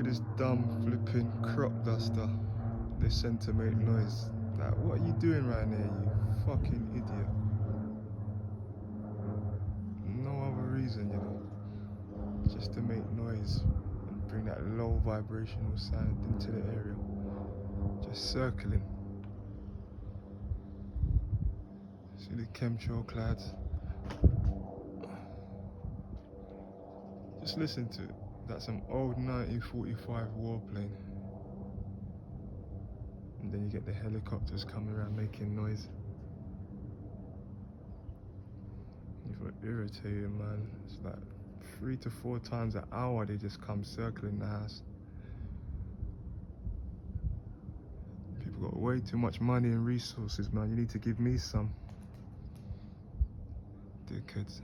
this dumb flipping crop duster they sent to make noise. Like, what are you doing right there, you fucking idiot? No other reason, you know, just to make noise and bring that low vibrational sound into the area. Just circling. See the chemtrail clads? Just listen to it. That's some old 1945 warplane. And then you get the helicopters coming around making noise. You feel irritated, man. It's like 3 to 4 times an hour they just come circling the house. People got way too much money and resources, man. You need to give me some. Dickheads.